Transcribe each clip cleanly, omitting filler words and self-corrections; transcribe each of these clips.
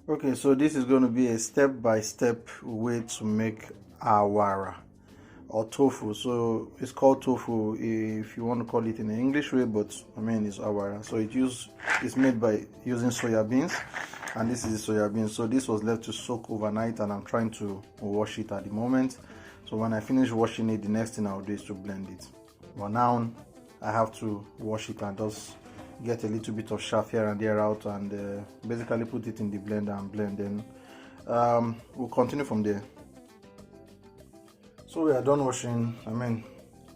Okay, so this is going to be a step-by-step way to make awara or tofu. So it's called tofu if you want to call it in the English way, but I mean it's awara. So it's made by using soya beans, and this is the soya beans. So this was left to soak overnight, and I'm trying to wash it at the moment. So when I finish washing it, the next thing I'll do is to blend it. But now I have to wash it and just get a little bit of chaff here and there out, and basically put it in the blender and blend. Then we'll continue from there. So we are done washing. I mean,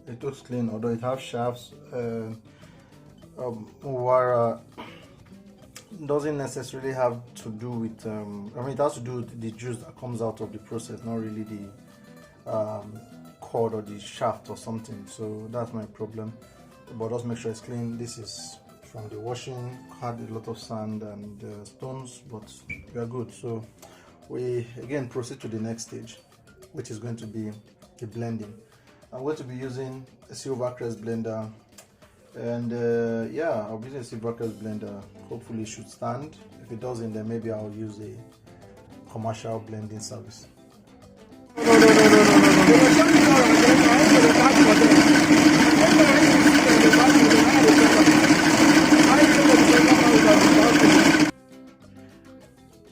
it looks clean, although it has shafts. Wara doesn't necessarily have to do with I mean, it has to do with the juice that comes out of the process, not really the cord or the shaft or something. So that's my problem, but just make sure it's clean. This is from the washing, had a lot of sand and stones, but we are good. So we again proceed to the next stage, which is going to be the blending. I'm going to be using a Silvercrest blender, and yeah, I'll be using a Silvercrest blender. Hopefully it should stand. If it doesn't, then maybe I'll use a commercial blending service.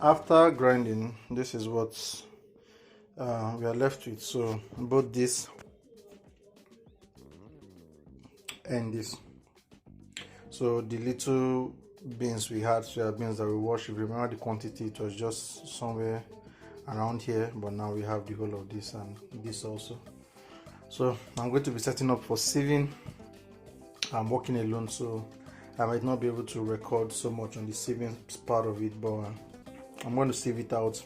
After grinding, this is what we are left with. So both this and this. So the little beans we had, soya beans that we washed, if you remember the quantity, it was just somewhere around here, but now we have the whole of this and this also. So I'm going to be setting up for sieving. I'm working alone, so I might not be able to record so much on the sieving part of it, but I'm going to sieve it out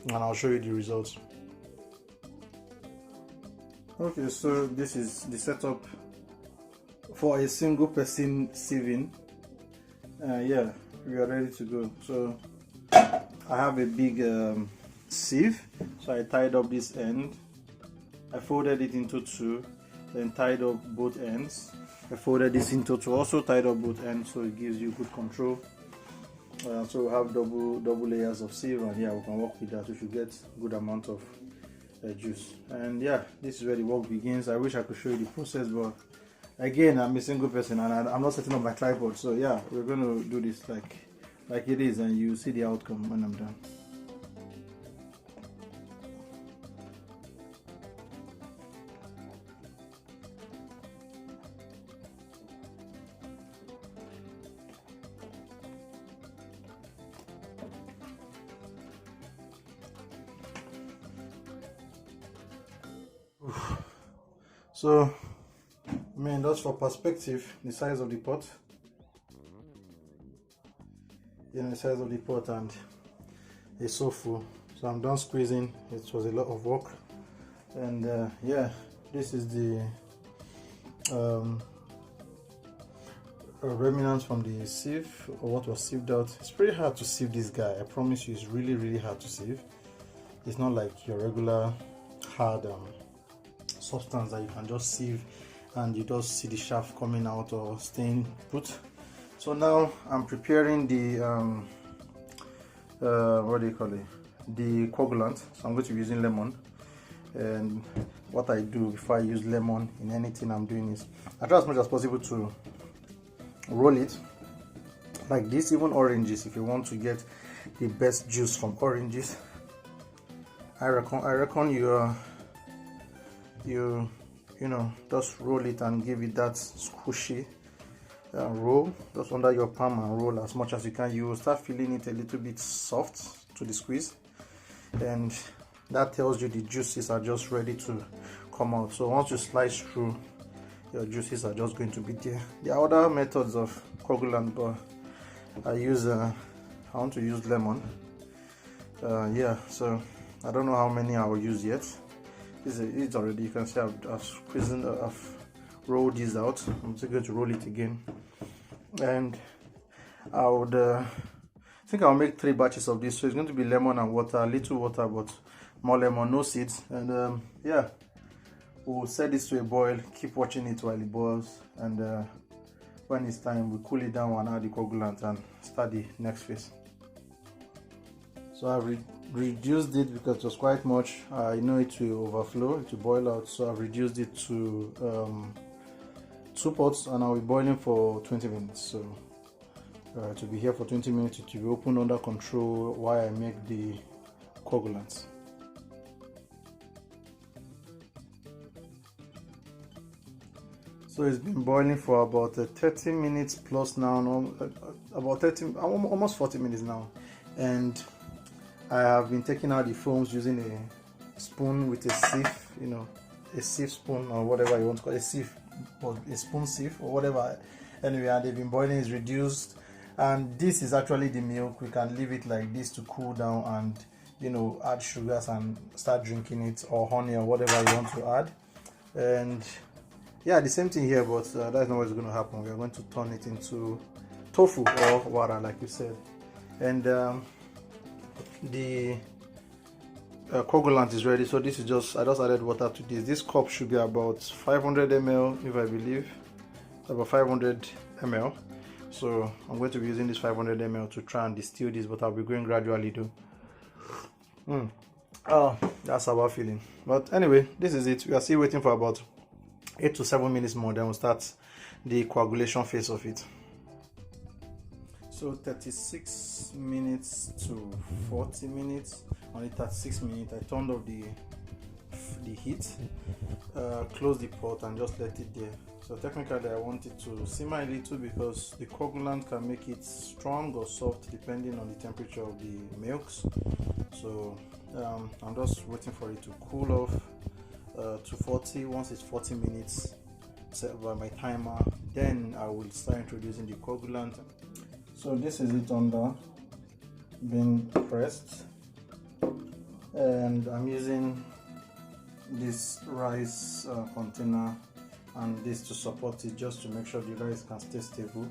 and I'll show you the results. Okay, so this is the setup for a single person sieving. Yeah, we are ready to go. So I have a big sieve, so I tied up this end, I folded it into two, then tied up both ends. I folded this into two, also tied up both ends, so it gives you good control. So we have double layers of sieve, and yeah, we can work with that. We should get good amount of juice. And yeah, this is where the work begins. I wish I could show you the process, but again, I'm a single person and I'm not setting up my tripod. So yeah, we're going to do this like it is, and you see the outcome when I'm done. So, I mean, that's for perspective, the size of the pot. You know, the size of the pot, and it's so full. So I'm done squeezing. It was a lot of work, and yeah, this is the remnants from the sieve, or what was sieved out. It's pretty hard to sieve this guy. I promise you, it's really hard to sieve. It's not like your regular hard substance that you can just sieve and you just see the shaft coming out or staying put. So now I'm preparing the what do you call it, the coagulant. So I'm going to be using lemon, and what I do before I use lemon in anything I'm doing is I try as much as possible to roll it like this. Even oranges, if you want to get the best juice from oranges, I reckon you know, just roll it and give it that squishy roll just under your palm, and roll as much as you can. You will start feeling it a little bit soft to the squeeze, and that tells you the juices are just ready to come out. So once you slice through, your juices are just going to be there. There are other methods of coagulant, but I want to use lemon. Yeah, so I don't know how many I will use yet. It's already, you can see I've rolled these out. I'm still going to roll it again, and I would think I'll make 3 batches of this. So it's going to be lemon and water, little water, but more lemon, no seeds. And yeah, we'll set this to a boil, keep watching it while it boils, and when it's time, we cool it down and add the coagulant and start the next phase. So I reduced it because it was quite much. I know it will overflow, it will boil out, so I've reduced it to 2 pots, and I'll be boiling for 20 minutes. So to be here for 20 minutes, it will be open under control while I make the coagulants. So it's been boiling for about 30 minutes plus now, about 30, almost 40 minutes now, and I have been taking out the foams using a spoon with a sieve, you know, a sieve spoon or whatever you want to call it, a sieve or a spoon sieve or whatever. Anyway, and they've been boiling, is reduced, and this is actually the milk. We can leave it like this to cool down and, you know, add sugars and start drinking it, or honey or whatever you want to add. And yeah, the same thing here, but that's not what's going to happen. We are going to turn it into tofu or wara, like you said. And the coagulant is ready. So this is just, I just added water to this. This cup should be about 500 ml, if I believe, about 500 ml. So I'm going to be using this 500 ml to try and distill this, but I'll be going gradually too. Oh, that's our feeling. But anyway, this is it. We are still waiting for about 8 to 7 minutes more, then we'll start the coagulation phase of it. So 36 minutes to 40 minutes. On the 36 minutes, I turned off the heat, closed the pot and just let it there. So technically I want it to simmer a little because the coagulant can make it strong or soft depending on the temperature of the milks. So I'm just waiting for it to cool off to 40. Once it's 40 minutes set by my timer, then I will start introducing the coagulant. So this is it under, being pressed, and I'm using this rice container and this to support it, just to make sure the rice can stay stable.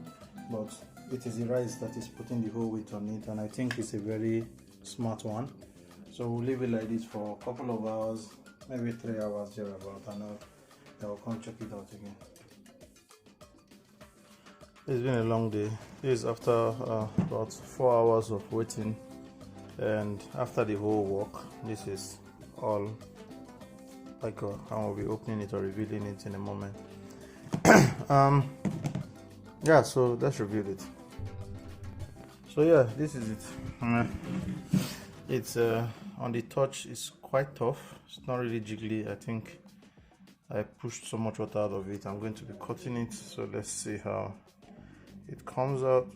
But it is the rice that is putting the whole weight on it, and I think it's a very smart one. So we'll leave it like this for a couple of hours, maybe 3 hours thereabout, and I'll come check it out again. It's been a long day. This is after about 4 hours of waiting, and after the whole work, this is all I got. I will be opening it or revealing it in a moment. Yeah, so let's reveal it. So yeah, this is it. It's on the touch, it's quite tough. It's not really jiggly. I think I pushed so much water out of it. I'm going to be cutting it, so let's see how it comes out.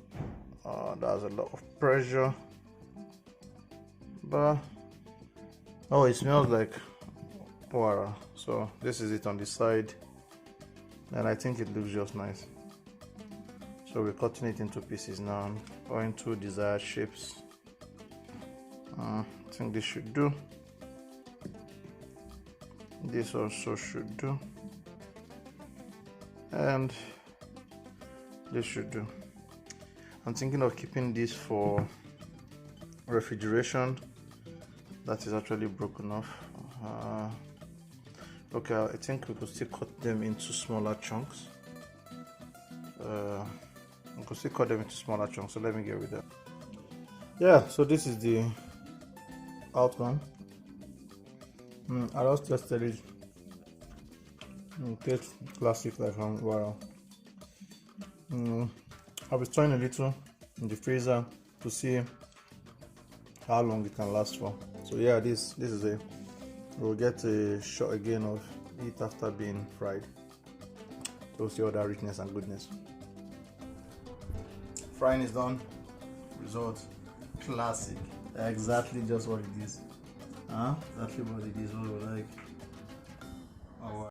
There's a lot of pressure, but oh, it smells like Wara. So this is it on the side, and I think it looks just nice. So we're cutting it into pieces now, or into desired shapes. I think this should do. This also should do, and this should do. I'm thinking of keeping this for refrigeration. That is actually broken off. Okay, I think we could still cut them into smaller chunks. We could still cut them into smaller chunks, so let me get with that. Yeah, so this is the outcome. I just tested it. It tastes classic like Wara. I'll be trying a little in the freezer to see how long it can last for. So yeah, this is it. We'll get a shot again of it after being fried to see all that richness and goodness. Frying is done. Result classic. Exactly just what it is. Exactly what it is, what we like.